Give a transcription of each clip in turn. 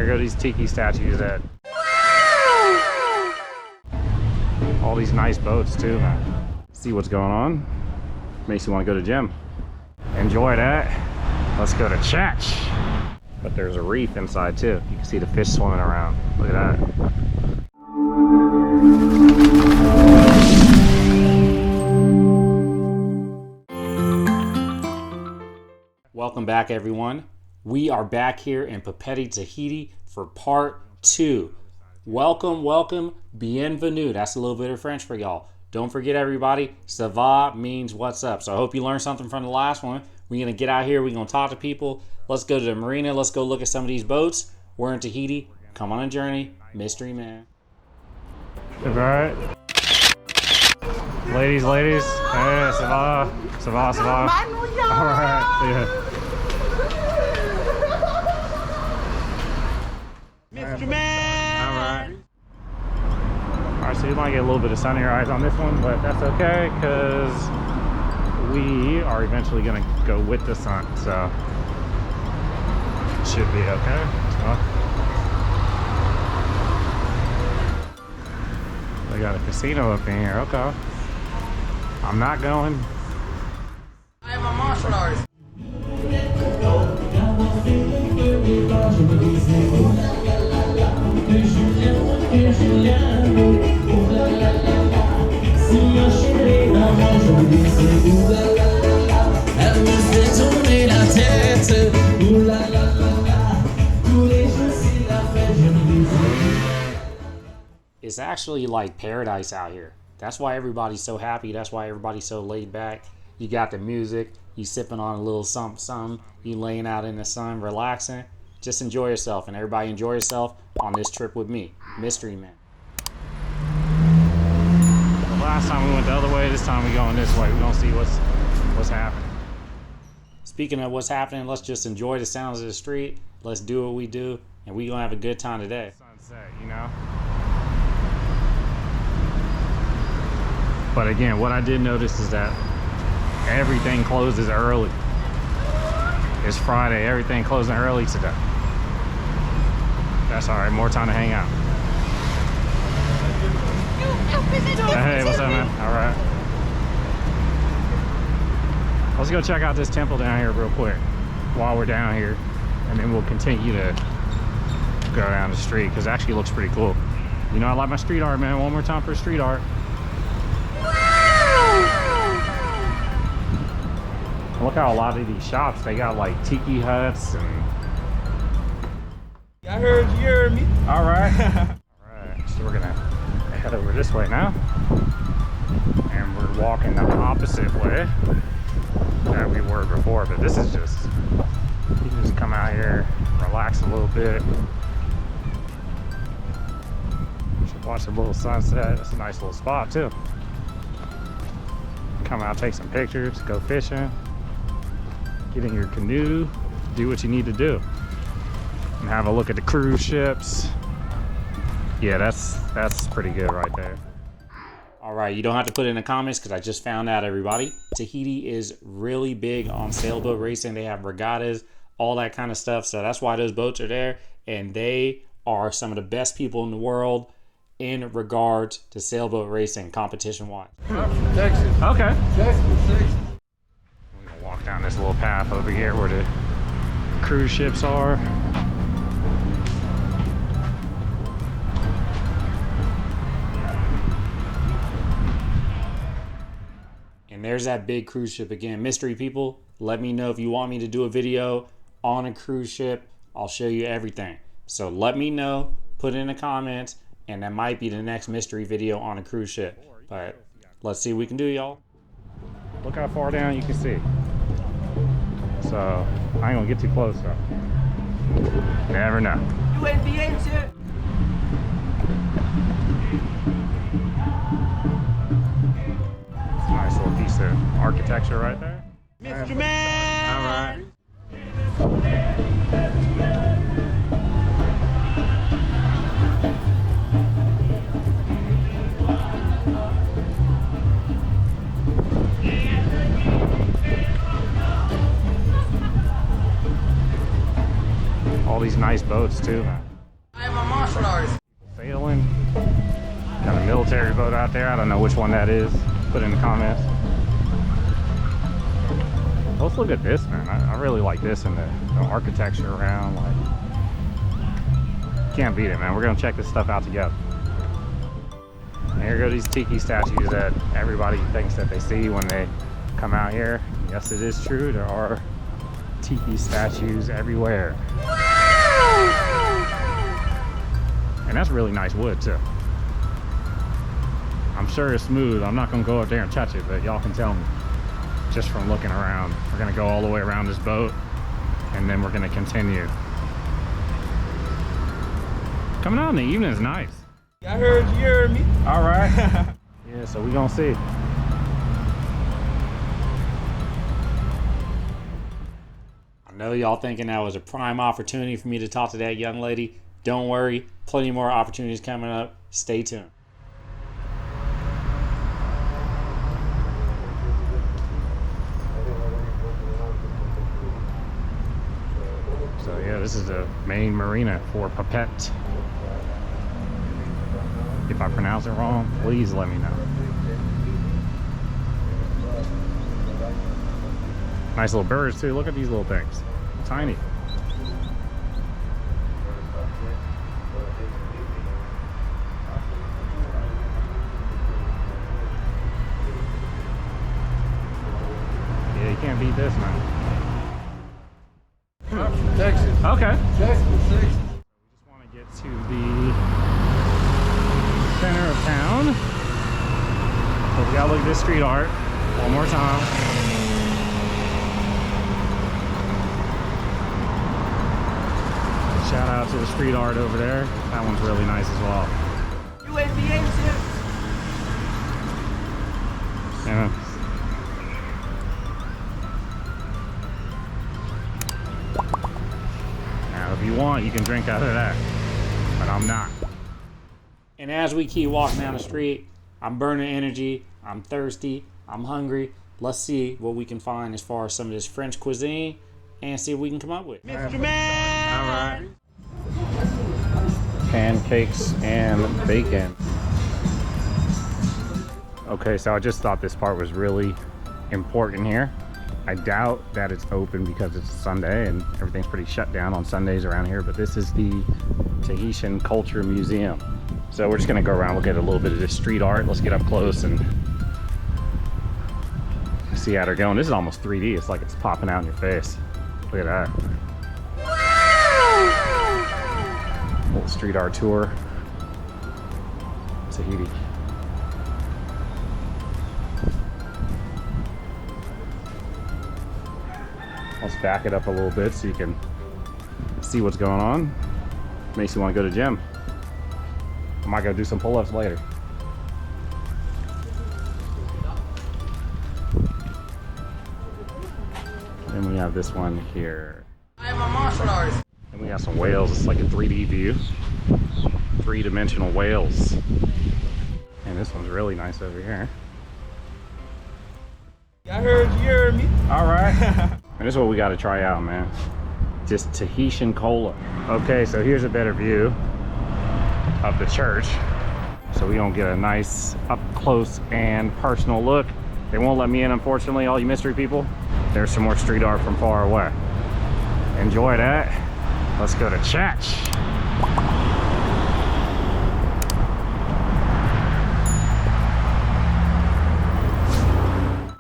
There go these tiki statues at. All these nice boats too, man. See what's going on. Makes you want to go to the gym. Enjoy that. Let's go to church. But there's a reef inside too. You can see the fish swimming around. Look at that. Welcome back, everyone. We are back here in Papeete, Tahiti for part 2. Welcome, welcome, bienvenue. That's a little bit of French for y'all. Don't forget, everybody, ça va means what's up. So I hope you learned something from the last one. We're going to get out here. We're going to talk to people. Let's go to the marina. Let's go look at some of these boats. We're in Tahiti. Come on a journey. Mysteryman. All right. Ladies. Hey, ça va? Ça va, ça va? All right. Yeah. Mysteryman! Alright, so you might get a little bit of sun in your eyes on this one, but that's okay, because we are eventually going to go with the sun, so it should be okay. So, they got a casino up in here, okay. I'm not going. I am a martial artist. It's actually like paradise out here. That's why everybody's so happy. That's why everybody's so laid back. You got the music, you sipping on a little something, you laying out in the sun, relaxing. Just enjoy yourself, and everybody enjoy yourself on this trip with me, Mysteryman. The last time we went the other way, this time we're going this way. We're gonna see what's happening. Speaking of what's happening, let's just enjoy the sounds of the street. Let's do what we do, and we're gonna have a good time today. Sunset, you know? But again, what I did notice is that everything closes early. It's Friday, everything closing early today. That's all right, more time to hang out. Hey, what's up, man? All right. Let's go check out this temple down here real quick while we're down here, and then we'll continue to go down the street, because it actually looks pretty cool. You know, I like my street art, man. One more time for street art. Look how a lot of these shops, they got like tiki huts and... I heard you heard me. All right. All right, so we're gonna head over this way now. And we're walking the opposite way that we were before, but this is just, you can just come out here, relax a little bit. Should watch a little sunset. It's a nice little spot too. Come out, take some pictures, go fishing. Get in your canoe, do what you need to do, and have a look at the cruise ships. Yeah, that's pretty good right there. All right, you don't have to put it in the comments, because I just found out, everybody, Tahiti is really big on sailboat racing. They have regattas, all that kind of stuff. So that's why those boats are there, and they are some of the best people in the world in regards to sailboat racing, competition-wise. Texas. Okay. Texas. Walk down this little path over here where the cruise ships are. And there's that big cruise ship again. Mystery people, let me know if you want me to do a video on a cruise ship. I'll show you everything. So let me know, put it in the comments, and that might be the next mystery video on a cruise ship. But let's see what we can do, y'all. Look how far down you can see. So I ain't gonna get too close though. Never know. It's a nice little piece of architecture right there. Mysteryman! All right. All these nice boats too. I'm a martial artist. Sailing. Got a military boat out there. I don't know which one that is. Put it in the comments. Let's look at this, man. I really like this and the architecture around. Like, can't beat it, man. We're gonna check this stuff out together. And here go these tiki statues that everybody thinks that they see when they come out here. Yes, it is true. There are tiki statues everywhere. And that's really nice wood too. I'm sure it's smooth. I'm not gonna go up there and touch it, but y'all can tell me just from looking around. We're gonna go all the way around this boat and then we're gonna continue. Coming out in the evening is nice. I heard you heard me. All right. Yeah, so we gonna see. I know y'all thinking that was a prime opportunity for me to talk to that young lady. Don't worry, plenty more opportunities coming up. Stay tuned. So yeah, this is the main marina for Papeete. If I pronounce it wrong, please let me know. Nice little birds too. Look at these little things. Tiny. Yeah, you can't beat this, man. I'm from Texas. Okay. Texas, Texas. We just want to get to the center of town. So we gotta look at this street art one more time. Shout out to the street art over there. That one's really nice as well. USDA shit. Yeah. Now, if you want, you can drink out of that, but I'm not. And as we keep walking down the street, I'm burning energy, I'm thirsty, I'm hungry. Let's see what we can find as far as some of this French cuisine and see what we can come up with. Mysteryman. All right. Pancakes and bacon. Okay, so I just thought this part was really important here. I doubt that it's open because it's Sunday and everything's pretty shut down on Sundays around here, but this is the Tahitian Culture Museum. So we're just gonna go around, look at a little bit of this street art. Let's get up close and see how they're going. This is almost 3D. It's like it's popping out in your face. Look at that. Little street art tour. Tahiti. Let's back it up a little bit so you can see what's going on. Makes you want to go to the gym. I might go do some pull-ups later. Then we have this one here. I'm a martial artist. And we have some whales. It's like a 3D view. 3-dimensional whales. And this one's really nice over here. I heard you heard me. All right. And this is what we got to try out, man. Just Tahitian cola. Okay, so here's a better view of the church. So we don't get a nice up close and personal look. They won't let me in, unfortunately, all you mystery people. There's some more street art from far away. Enjoy that. Let's go to church.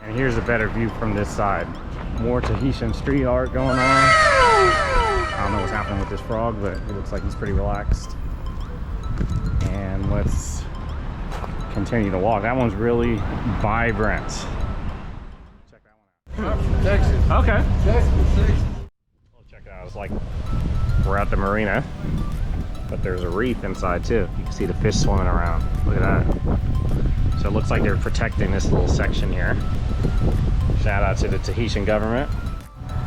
And here's a better view from this side. More Tahitian street art going on. I don't know what's happening with this frog, but it looks like he's pretty relaxed. And let's continue to walk. That one's really vibrant. Check that one out. I'm from Texas. Okay. Texas, Texas. Check it out. It's like we're at the marina, but there's a reef inside too. You can see the fish swimming around. Look at that. So it looks like they're protecting this little section here. Shout out to the Tahitian government.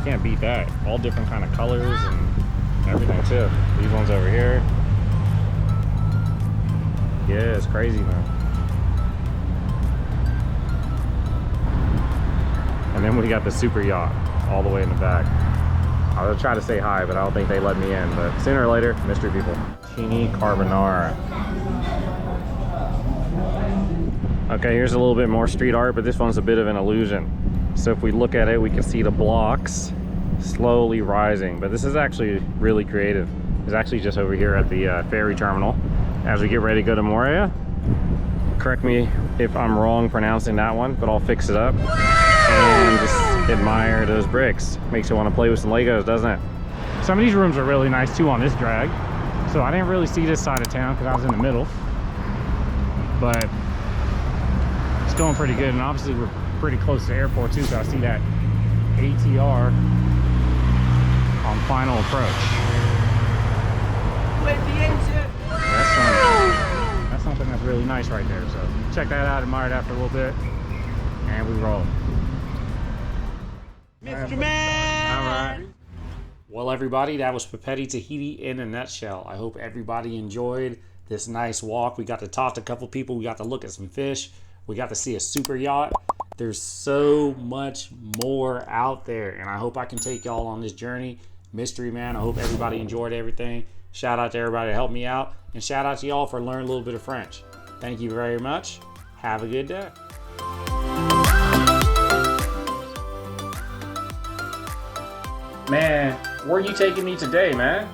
Can't beat that. All different kind of colors and everything too. These ones over here. Yeah, it's crazy, man. And then we got the super yacht all the way in the back. I'll try to say hi, but I don't think they let me in. But sooner or later, mystery people. Teeny carbonara. Okay, here's a little bit more street art, but this one's a bit of an illusion. So if we look at it, we can see the blocks slowly rising. But this is actually really creative. It's actually just over here at the ferry terminal. As we get ready to go to Moria, correct me if I'm wrong pronouncing that one, but I'll fix it up. And just admire those bricks. Makes you want to play with some Legos, doesn't it? Some of these rooms are really nice too on this drag. So I didn't really see this side of town because I was in the middle. But it's going pretty good, and obviously we're pretty close to the airport too, so I see that ATR on final approach. That's something that's really nice right there. So check that out, admire that for a little bit, and we roll. Mysteryman! All right. Well, everybody, that was Papeete, Tahiti in a nutshell. I hope everybody enjoyed this nice walk. We got to talk to a couple people. We got to look at some fish. We got to see a super yacht. There's so much more out there, and I hope I can take y'all on this journey. Mysteryman, I hope everybody enjoyed everything. Shout out to everybody that helped me out, and shout out to y'all for learning a little bit of French. Thank you very much. Have a good day. Man, where are you taking me today, man?